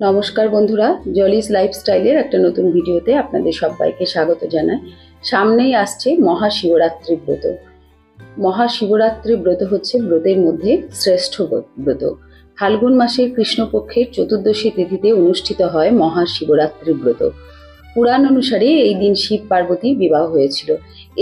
নমস্কার বন্ধুরা, জলিস লাইফস্টাইলের একটা নতুন ভিডিওতে আপনাদের সবাইকে স্বাগত জানাই। সামনেই আসছে মহাশিবরাত্রি ব্রত। মহাশিবরাত্রি ব্রত হচ্ছে ব্রতের মধ্যে শ্রেষ্ঠ ব্রত। ফাল্গুন মাসের কৃষ্ণপক্ষের চতুর্দশী তিথিতে অনুষ্ঠিত হয় মহাশিবরাত্রি ব্রত। পুরাণ অনুসারে এই দিন শিব পার্বতীর বিবাহ হয়েছিল।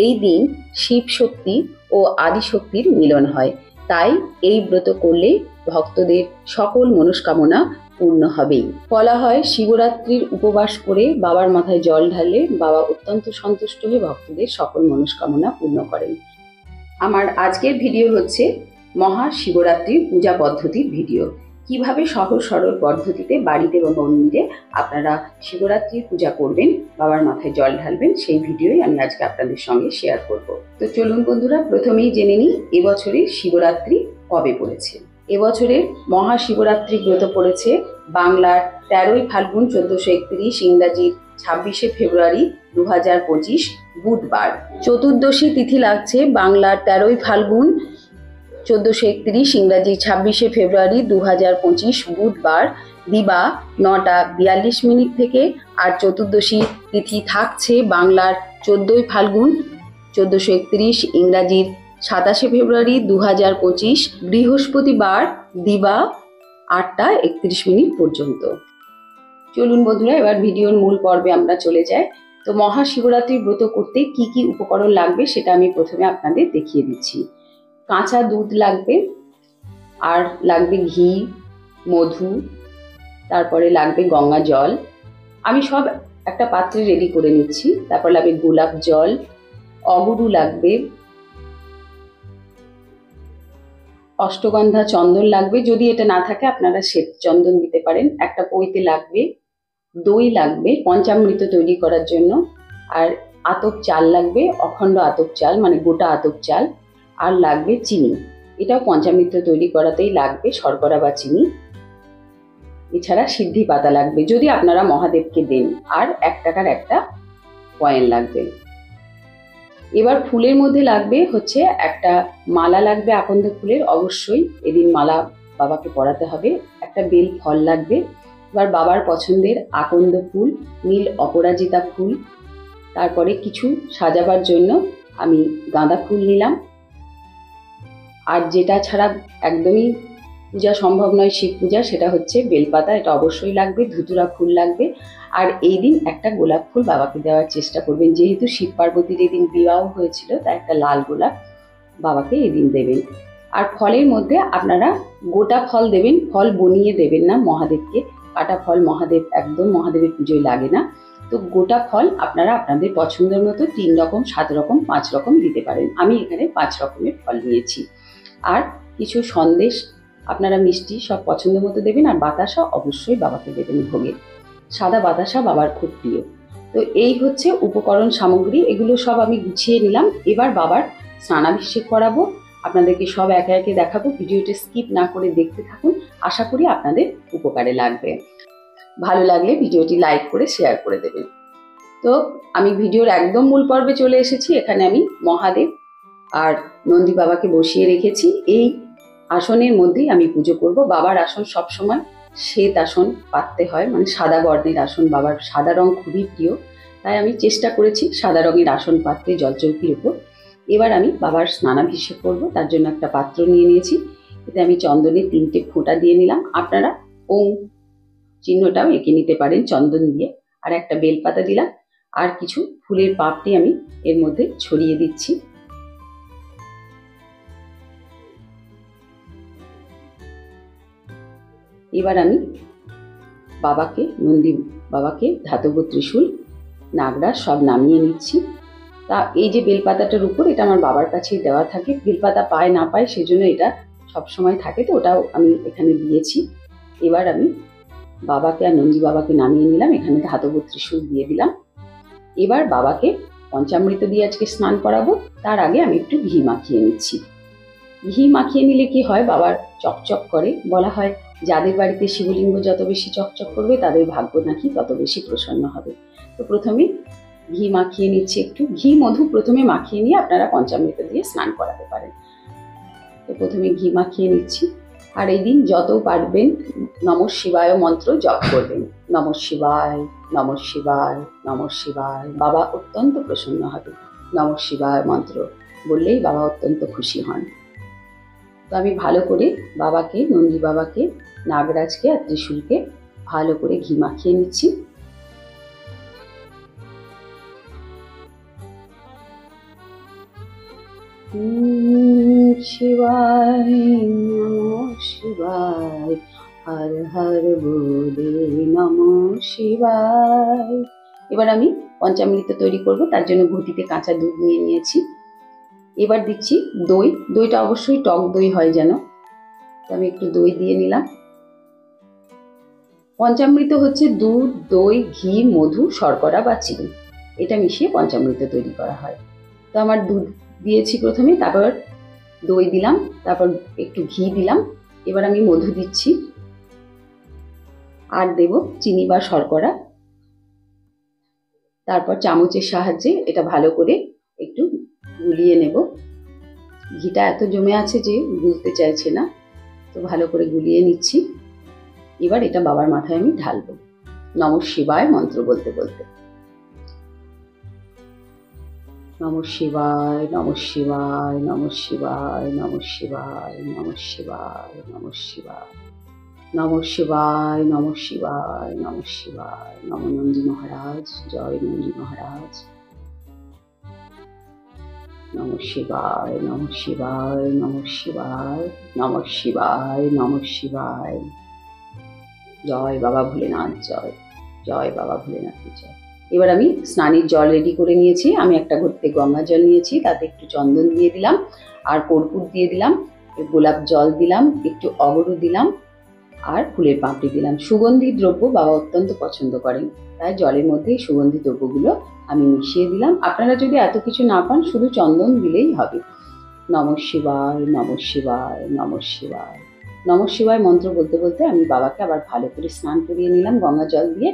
এই দিন শিব শক্তি ও আদিশক্তির মিলন হয়। তাই এই ব্রত করলে ভক্তদের সকল মনস্কামনা পূর্ণ হবেই। বলা হয় শিবরাত্রির উপবাস করে বাবার মাথায় জল ঢালে বাবা অত্যন্ত সন্তুষ্ট হয়ে ভক্তদের সকল মনস্কামনা পূর্ণ করেন। আমার আজকের ভিডিও হচ্ছে মহাশিবরাত্রির পূজা পদ্ধতির ভিডিও। কিভাবে সহজ সরল পদ্ধতিতে বাড়িতে বা মন্দিরে আপনারা শিবরাত্রির পূজা করবেন, বাবার মাথায় জল ঢালবেন, সেই ভিডিওই আমি আজকে আপনাদের সঙ্গে শেয়ার করব। তো চলুন বন্ধুরা, প্রথমেই জেনে নিই এবছরের শিবরাত্রি কবে পড়েছে। এবছরের মহাশিবরাত্রি ব্রত পড়েছে বাংলার 13ই ফাল্গুন 1431, ইংরাজির 26শে ফেব্রুয়ারি 2025 বুধবার। চতুর্দশী তিথি লাগছে বাংলার 13ই ফাল্গুন 1431, ইংরাজি 26শে ফেব্রুয়ারি 2025 বুধবার দিবা 9টা 42 থেকে। আর চতুর্দশী তিথি থাকছে বাংলার 14ই ফাল্গুন 1431, ইংরাজির 27শে ফেব্রুয়ারি 2025 বৃহস্পতিবার দিবা 8টা 31 পর্যন্ত। চলুন বন্ধুরা, এবার ভিডিওর মূল পর্বে আমরা চলে যাই। তো মহাশিবরাত্রি ব্রত করতে কি কি উপকরণ লাগবে সেটা আমি প্রথমে আপনাদের দেখিয়ে দিচ্ছি। কাঁচা দুধ লাগবে, আর লাগবে ঘি, মধু, তারপরে লাগবে গঙ্গা জল। আমি সব একটা পাত্রে রেডি করে নিচ্ছি। তারপর লাগবে গোলাপ জল, অগুরু লাগবে, অষ্টগন্ধা চন্দন লাগবে, যদি এটা না থাকে আপনারা শ্বেত চন্দন দিতে পারেন। একটা পৈতে লাগবে, দই লাগবে পঞ্চামৃত তৈরি করার জন্য, আর আতপ চাল লাগবে, অখণ্ড আতপ চাল মানে গোটা আতপ চাল, আর লাগবে চিনি। এটাও পঞ্চামৃত তৈরি করাতেই লাগবে, শর্করা বা চিনি। এছাড়া সিদ্ধি পাতা লাগবে যদি আপনারা মহাদেবকে দেন, আর 1 টাকার একটা কয়েন লাগবে। এবার ফুলের মধ্যে লাগবে হচ্ছে একটা মালা লাগবে আকন্দ ফুলের, অবশ্যই এদিন মালা বাবাকে পরাতে হবে। একটা বেল ফল লাগবে। এবার বাবার পছন্দের আকন্দ ফুল, নীল অপরাজিতা ফুল, তারপরে কিছু সাজাবার জন্য আমি গাঁদা ফুল নিলাম। আর যেটা ছাড়া একদমই পূজা সম্ভব নয় শিব পূজা, সেটা হচ্ছে বেলপাতা, এটা অবশ্যই লাগবে। ধুতুরা ফুল লাগবে। আর এই দিন একটা গোলাপ ফুল বাবাকে দেওয়ার চেষ্টা করবেন, যেহেতু শিব পার্বতীর এই দিন বিবাহ হয়েছিল, তাই একটা লাল গোলাপ বাবাকে এই দিন দেবেন। আর ফলের মধ্যে আপনারা গোটা ফল দেবেন, ফল বনিয়ে দেবেন না মহাদেবকে। কাটা ফল মহাদেব একদম মহাদেবের পুজোয় লাগে না। তো গোটা ফল আপনারা আপনাদের পছন্দের মতো 3 রকম, 7 রকম, 5 রকম দিতে পারেন। আমি এখানে 5 রকমের ফল নিয়েছি। আর কিছু সন্দেশ, আপনারা মিষ্টি সব পছন্দ মতো দেবেন। আর বাতাসা অবশ্যই বাবাকে দেবেন ভোগে, সাদা বাতাসা বাবার খুব প্রিয়। তো এই হচ্ছে উপকরণ সামগ্রী, এগুলো সব আমি গুছিয়ে নিলাম। এবার বাবার স্নানাভিষেক করাবো, আপনাদেরকে সব একে একে দেখাবো। ভিডিওটি স্কিপ না করে দেখতে থাকুন, আশা করি আপনাদের উপকারে লাগবে। ভালো লাগলে ভিডিওটি লাইক করে শেয়ার করে দেবেন। তো আমি ভিডিওর একদম মূল পর্বে চলে এসেছি। এখানে আমি মহাদেব আর নন্দী বাবাকে বসিয়ে রেখেছি। এই আসনের মধ্যেই আমি পুজো করব। বাবার আসন সবসময় শ্বেত আসন পাততে হয়, মানে সাদা বর্ণের আসন। বাবার সাদা রং খুবই প্রিয়, তাই আমি চেষ্টা করেছি সাদা রঙের আসন পাততে জলচৌকির উপর। এবার আমি বাবার স্নানাভিষেক করব, তার জন্য একটা পাত্র নিয়ে নিয়েছি। এতে আমি চন্দনের 3টে ফোঁটা দিয়ে নিলাম। আপনারা ওম চিহ্নটাও এঁকে নিতে পারেন চন্দন দিয়ে। আর একটা বেলপাতা দিলাম, আর কিছু ফুলের পাপড়ি আমি এর মধ্যে ছড়িয়ে দিচ্ছি। এবার আমি বাবাকে, নন্দী বাবাকে ধাতব ত্রিশূল, নাগরা সব নামিয়ে নিচ্ছি। তা এই যে বেলপাতাটার উপর, এটা আমার বাবার কাছেই দেওয়া থাকে। বেলপাতা পায় না পায় সেজন্য এটা সবসময় থাকে, তো ওটাও আমি এখানে দিয়েছি। এবার আমি বাবাকে আর নন্দী বাবাকে নামিয়ে নিলাম, এখানে ধাতব ত্রিশূল দিয়ে দিলাম। এবার বাবাকে পঞ্চামৃত দিয়ে আজকে স্নান করাবো। তার আগে আমি একটু ঘি মাখিয়ে নিচ্ছি। ঘি মাখিয়ে নিলে কি হয়, বাবার চকচক করে। বলা হয় যাদের বাড়িতে শিবলিঙ্গ যত বেশি চকচক করবে তাদের ভাগ্য নাকি তত বেশি প্রসন্ন হবে। তো প্রথমে ঘি মাখিয়ে নিচ্ছি একটু। ঘি মধু প্রথমে মাখিয়ে নিয়ে আপনারা পঞ্চামৃত দিয়ে স্নান করাতে পারেন। তো প্রথমে ঘি মাখিয়ে নিচ্ছি। আর এই দিন যত পারবেন নমঃ শিবায় মন্ত্র জপ করবেন। নমঃ শিবায়, নমঃ শিবায়, নমঃ শিবায়। বাবা অত্যন্ত প্রসন্ন হবে। নমঃ শিবায় মন্ত্র বললেই বাবা অত্যন্ত খুশি হন। তো আমি ভালো করে বাবাকে, নন্দী বাবাকে, নাগরাজকে আর ত্রিশূলকে ভালো করে ঘি মাখিয়ে নিচ্ছি। শিবায় নমঃ শিবায়, হর হর বলে নমঃ শিবায়। এবার আমি পঞ্চামৃত তৈরি করব, তার জন্য ঘটিতে কাঁচা দুধ নিয়ে নিয়েছি। এবার দিচ্ছি দই। দইটা অবশ্যই টক দই হয় যেন, তো আমি একটু দই দিয়ে নিলাম। পঞ্চামৃত হচ্ছে দুধ, দই, ঘি, মধু, শর্করা বা চিনি, এটা মিশিয়ে পঞ্চামৃত তৈরি করা হয়। তো আমার দুধ দিয়েছি প্রথমে, তারপর দই দিলাম, তারপর একটু ঘি দিলাম। এবার আমি মধু দিচ্ছি আর দেব চিনি বা শর্করা। তারপর চামচের সাহায্যে এটা ভালো করে একটু গুলিয়ে নেব। ঘিটা এত জমে আছে যে গুলতে চাইছে না, তো ভালো করে গুলিয়ে নিচ্ছি। এবার এটা বাবার মাথায় আমি ঢালবো নমঃ শিবায় মন্ত্র বলতে বলতে। নমঃ শিবায়, নমঃ শিবায়, নমঃ শিবায়, নমঃ শিবায়, নমঃ শিবায়, নমঃ শিবায়, নমঃ শিবায়, নমঃ শিবায়, নমঃ শিবায়। নম নন্দী মহারাজ, জয় নন্দী মহারাজ। নমঃ শিবায়, নমঃ শিবায়, নমঃ শিবায়, নমঃ শিবায়, নমঃ শিবায়। জয় বাবা ভোলেনাথ, জয় জয় বাবা ভোলেনাথের জয়। এবার আমি স্নানের জল রেডি করে নিয়েছি। আমি একটা ঘটিতে গঙ্গা জল নিয়েছি, তাতে একটু চন্দন দিয়ে দিলাম আর কর্পূর দিয়ে দিলাম, গোলাপ জল দিলাম, একটু অগরু দিলাম আর ফুলের পাপড়ি দিলাম। সুগন্ধি দ্রব্য বাবা অত্যন্ত পছন্দ করেন, তাই জলের মধ্যে সুগন্ধি দ্রব্যগুলো আমি মিশিয়ে দিলাম। আপনারা যদি এত কিছু না পান, শুধু চন্দন দিলেই হবে। নমঃ শিবায়, নমঃ শিবায়, নমঃ শিবায়। নমঃ শিবায় মন্ত্র বলতে বলতে আমি বাবাকে আবার ভালো করে স্নান করিয়ে নিলাম গঙ্গা জল দিয়ে।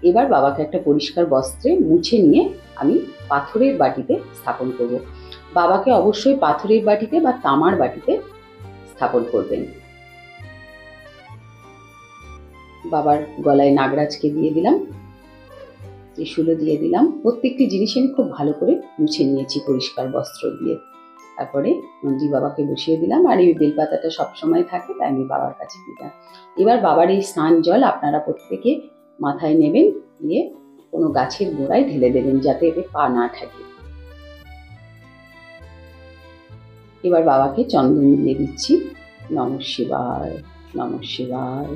এবার বাবাকে একটা পরিষ্কার বস্ত্রে মুছে নিয়ে আমি পাথরের বাটিতে স্থাপন করব। বাবাকে অবশ্যই পাথরের বাটিতে বা তামার বাটিতে স্থাপন করবেন। বাবার গলায় নাগরাজকে দিয়ে দিলাম, ত্রিশূলও দিয়ে দিলাম। প্রত্যেকটি জিনিস আমি খুব ভালো করে মুছে নিয়েছি পরিষ্কার বস্ত্র দিয়ে। তারপরে নন্দী বাবাকে বসিয়ে দিলাম, আর এই বেলপাতাটা সবসময় থাকে, তাই আমি বাবার কাছে দিলাম। এবার বাবার এই স্নান জল আপনারা প্রত্যেকে মাথায় নেবেন, দিয়ে কোনো গাছের গোড়ায় ঢেলে দেবেন যাতে এতে পা না থাকে। এবার বাবাকে চন্দন দিয়ে দিচ্ছি। নমঃ শিবায়, নমঃ শিবায়।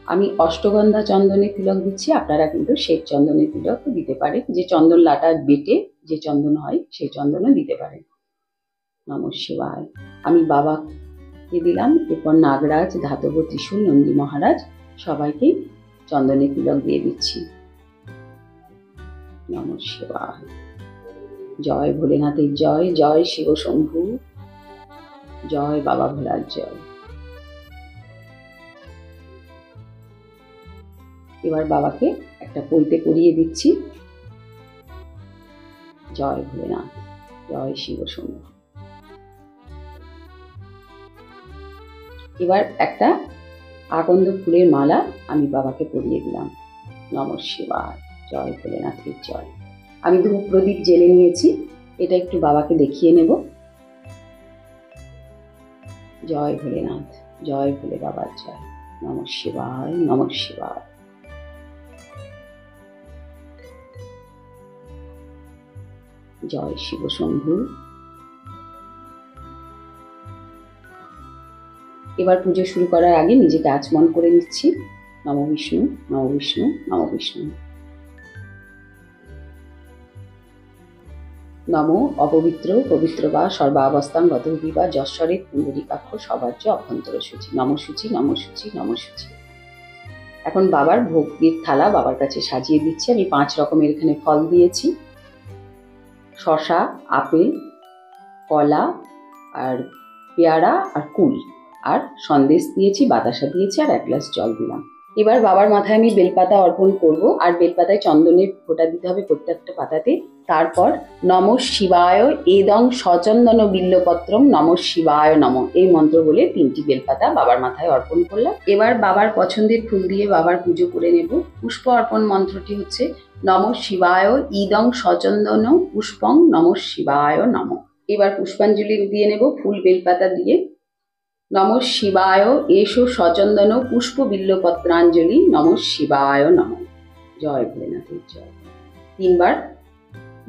আমি অষ্টগন্ধা চন্দনের তিলক দিচ্ছি, আপনারা কিন্তু শ্বেত চন্দনের তিলকও দিতে পারেন, যে চন্দন লাটা বেটে যে চন্দন হয় সেই চন্দনও দিতে পারেন। নমঃ শিবায়। আমি বাবাকে দিলাম, এরপর নাগরাজ, ধাতব, ত্রিশূল, নন্দী মহারাজ সবাইকে চন্দনের তিলক দিয়ে দিচ্ছি। নমঃ শিবায়। জয় ভোলেনাথের জয়, জয় শিব শম্ভু, জয় বাবা ভোলার জয়। এবার বাবাকে একটা পইতে পরিয়ে দিচ্ছি। জয় ভোলেনাথ, জয় শিব শম্ভু। এবার একটা আকন্দ ফুলের মালা আমি বাবাকে পরিয়ে দিলাম। নমঃ শিবায়, জয় ভোলেনাথের জয়। আমি ধূপ প্রদীপ জ্বেলে নিয়েছি, এটা একটু বাবাকে দেখিয়ে নেব। জয় ভোলেনাথ, জয় ভোলে বাবার জয়। নমঃ শিবায়, নমঃ শিবায়। জয় শিব শম্ভু। এবার পুজো শুরু করার আগে নিজেকে আচমন করে নিচ্ছি। নম বিষ্ণু, নম বিষ্ণু, নম বিষ্ণু। নম অপবিত্র পবিত্র বা সর্বাবস্থান গতভি বা যশ্বরের পুণ্ডরীকাক্ষ সবার্য অভ্যন্তর সূচি। নম সূচি, নম সূচি, নম সূচি। এখন বাবার ভোগের থালা বাবার কাছে সাজিয়ে দিচ্ছি। আমি 5 রকমের এখানে ফল দিয়েছি, শসা, আপেল, কলা আর পেয়ারা আর কুল, আর সন্দেশ দিয়েছি, বাতাসা দিয়েছি, আর 1 গ্লাস জল দিলাম। এবার বাবার মাথায় আমি বেলপাতা অর্পণ করব, আর বেলপাতায় চন্দনের ফোঁটা দিতে হবে প্রত্যেকটা পাতাতে। তারপর নম শিবায় এদং সচন্দন বিল্লপত্রম নম শিবায় নম এই মন্ত্র বলে 3টি বেলপাতা বাবার মাথায় অর্পণ করলাম। এবার বাবার পছন্দের ফুল দিয়ে বাবার পুজো করে নেব। পুষ্প অর্পণ মন্ত্রটি হচ্ছে নম শিবায় ইদং সচন্দন পুষ্পং নম শিবায় নম। এবার পুষ্পাঞ্জলি দিয়ে নেব ফুল বেলপাতা দিয়ে। নম শিবায় এসো সচন্দন পুষ্প বিল্লপত্রাঞ্জলি নম শিবায় নম। জয় ভোলেনাথের জয়। 3বার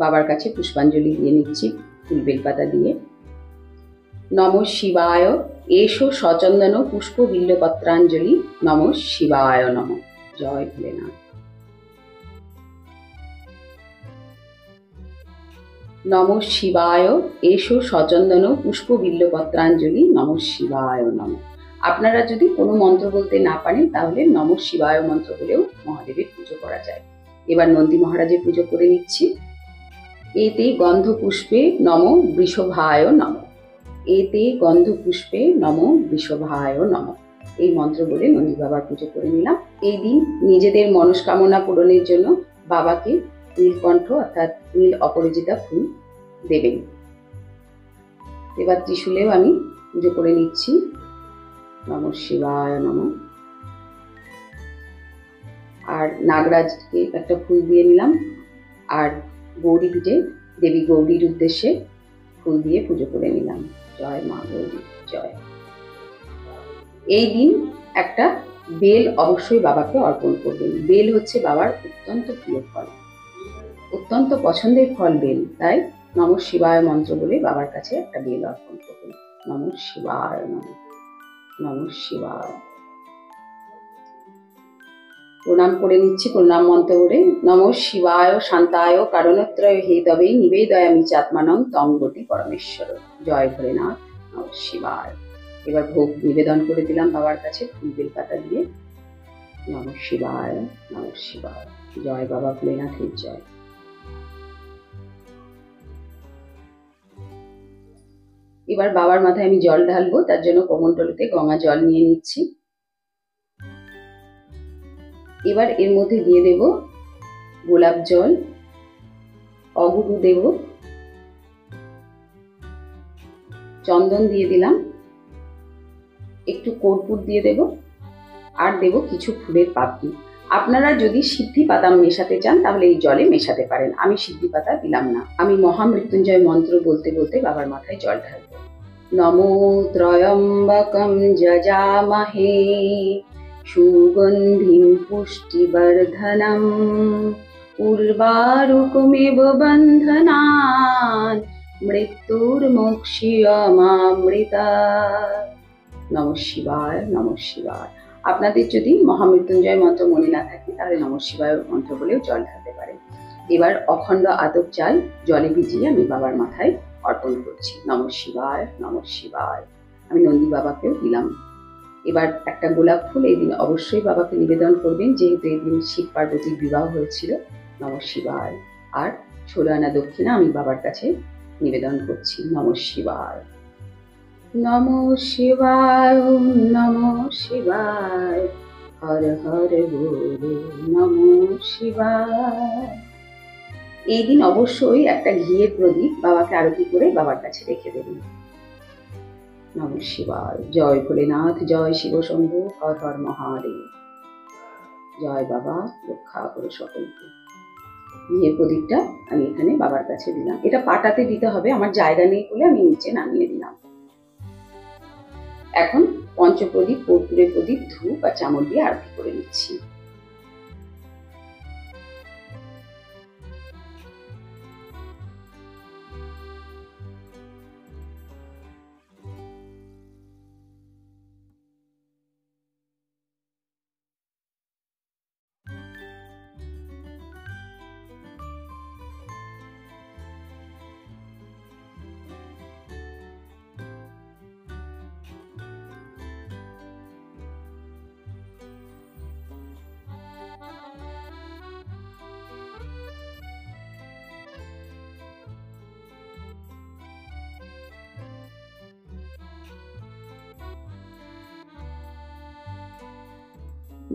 বাবার কাছে পুষ্পাঞ্জলি দিয়ে নিচ্ছি ফুল বেলপাতা দিয়ে। নম শিবায় এসো সচন্দন পুষ্প বিল্লপত্রাঞ্জলি নম শিবায় নম। জয় ভোলেনাথ। নম শিবায় এসো সচন্দন পুষ্প বিল্লপত্রাঞ্জলি নম শিবায় নম। আপনারা যদি কোনো মন্ত্র বলতে না পারেন তাহলে নম শিবায় মন্ত্র বলেও মহাদেবের পুজো করা যায়। এবার নন্দী মহারাজের পুজো করে নিচ্ছি। এতে গন্ধ পুষ্পে নম বৃষভায় নম। এতে গন্ধ পুষ্পে নম বৃষভায় নম। এই মন্ত্র বলে নন্দী বাবার পুজো করে নিলাম। এই দিন নিজেদের মনস্কামনা পূরণের জন্য বাবাকে নীলকণ্ঠ অর্থাৎ নীল অপরাজিতা ফুল দেবেন। এবার ত্রিশূলেও আমি পুজো করে নিচ্ছি। নম শিবায় নম। আর নাগরাজকে একটা ফুল দিয়ে নিলাম। আর গৌরী পীঠে দেবী গৌরীর উদ্দেশ্যে ফুল দিয়ে পুজো করে নিলাম। জয় মা গৌরী জয়। এই দিন একটা বেল অবশ্যই বাবাকে অর্পণ করবেন। বেল হচ্ছে বাবার অত্যন্ত প্রিয় ফল, অত্যন্ত পছন্দের ফল বেল। তাই নম শিবায় মন্ত্র বলে বাবার কাছে একটা বেল অর্পণ করবেন। নম শিবায় নম। নম শিবায়। প্রণাম করে নিচ্ছি প্রণাম মন্ত্র বলে। নম শিবায় শান্তায় কারণত্রয় হেতবে নিবেদয়ামি চাত্মানং তং গতি পরমেশ্বর। জয় ভোলেনাথ। নম শিবায়। এবার ভোগ নিবেদন করে দিলাম বাবার কাছে ফুল বেলপাতা দিয়ে। নম শিবায় নম শিবায়। জয় বাবা ভোলেনাথের জয়। এবার বাবার মাথায় আমি জল ঢালবো, তার জন্য কমণ্ডলুতে গঙ্গা জল নিয়ে নিচ্ছি। এবার এর মধ্যে দিয়ে দেব গোলাপ জল, অগুরু দেব, চন্দন দিয়ে দিলাম, একটু কর্পূর দিয়ে দেব, আর দেব কিছু ফুলের পাপড়ি। আপনারা যদি সিদ্ধি পাতা মেশাতে চান তাহলে এই জলে মেশাতে পারেন। আমি সিদ্ধি পাতা দিলাম না। আমি মহামৃত্যুঞ্জয় মন্ত্র বলতে বলতে বাবার মাথায় জল ঢালবো। নমো ত্রয়ম্বকম যজামহে সুগন্ধিম পুষ্টিবর্ধনম উর্বারুকমেব বন্ধনান মৃত্যুর্মোক্ষীয়মামৃতাৎ। নম শিবায় নম শিবায়। আপনাদের যদি মহামৃত্যুঞ্জয় মন্ত্র মনে না থাকে তাহলে নম শিবায় মন্ত্র বলেও জল ঢালতে পারেন। এবার অখণ্ড আতপ চাল জলে ভিজিয়ে আমি বাবার মাথায় অর্পণ করছি। নম শিবায় নম শিবায়। আমি নন্দী বাবাকেও দিলাম। এবার একটা গোলাপ ফুল এই দিন অবশ্যই বাবাকে নিবেদন করবেন, যেহেতু এই দিন শিব পার্বতীর বিবাহ হয়েছিল। নম শিবায়। আর 16 আনা দক্ষিণা আমি বাবার কাছে নিবেদন করছি। নম শিবায়। নম শিবায় নম শিবায় হর হর বলে নম শিবায়। এই দিন অবশ্যই একটা ঘিয়ের প্রদীপ বাবাকে আরতি করে বাবার কাছে রেখে দেবেন। নম শিবায়। জয় ভোলেনাথ, জয় শিব শম্ভু, হর হর মহাদেব। জয় বাবা, রক্ষা করো সকলকে। ঘিয়ের প্রদীপটা আমি এখানে বাবার কাছে দিলাম। এটা পাটাতে দিতে হবে, আমার জায়গা নেই বলে আমি নিচে নামিয়ে দিলাম। এখন পঞ্চপ্রদীপ, কর্পূরের প্রদীপ, ধূপ আর চামর দিয়ে আরতি করে নিচ্ছি।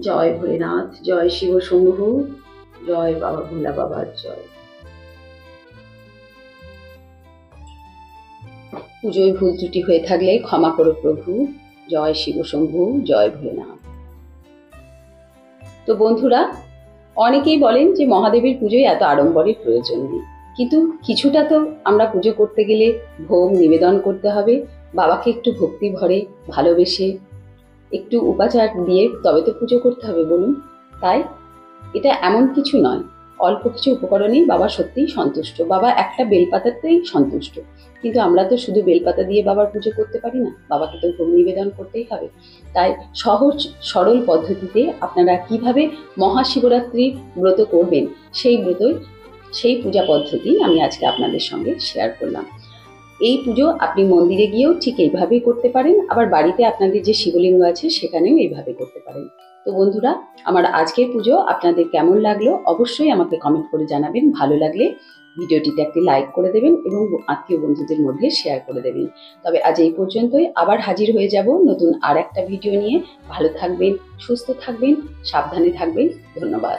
জয় ভোলেনাথ, জয় শিব শম্ভু, জয় বাবা ভোলা বাবার জয়। পুজোয় ভুল ত্রুটি হয়ে থাকলে ক্ষমা করো প্রভু। জয় শিব শম্ভু, জয় ভোলেনাথ। তো বন্ধুরা, অনেকেই বলেন যে মহাদেবের পুজোয় এত আড়ম্বরের প্রয়োজন নেই, কিন্তু কিছুটা তো আমরা পুজো করতে গেলে ভোগ নিবেদন করতে হবে। বাবাকে একটু ভক্তি ভরে ভালোবেসে একটু উপাচার দিয়ে তবে তো পুজো করতে হবে, বলুন। তাই এটা এমন কিছু নয়, অল্প কিছু উপকরণেই বাবা সত্যিই সন্তুষ্ট। বাবা একটা বেলপাতাতেই সন্তুষ্ট, কিন্তু আমরা তো শুধু বেলপাতা দিয়ে বাবার পুজো করতে পারি না, বাবাকে তো ভোগ নিবেদন করতেই হবে। তাই সহজ সরল পদ্ধতিতে আপনারা কিভাবে মহাশিবরাত্রি ব্রত করবেন সেই পূজা পদ্ধতি আমি আজকে আপনাদের সঙ্গে শেয়ার করলাম। এই পুজো আপনি মন্দিরে গিয়েও ঠিক এইভাবেই করতে পারেন, আবার বাড়িতে আপনাদের যে শিবলিঙ্গ আছে সেখানেও এইভাবে করতে পারেন। তো বন্ধুরা, আমার আজকের পুজো আপনাদের কেমন লাগলো অবশ্যই আমাকে কমেন্ট করে জানাবেন। ভালো লাগলে ভিডিওটিতে একটি লাইক করে দেবেন এবং আত্মীয় বন্ধুদের মধ্যে শেয়ার করে দেবেন। তবে আজ এই পর্যন্তই, আবার হাজির হয়ে যাব নতুন আর একটা ভিডিও নিয়ে। ভালো থাকবেন, সুস্থ থাকবেন, সাবধানে থাকবেন। ধন্যবাদ।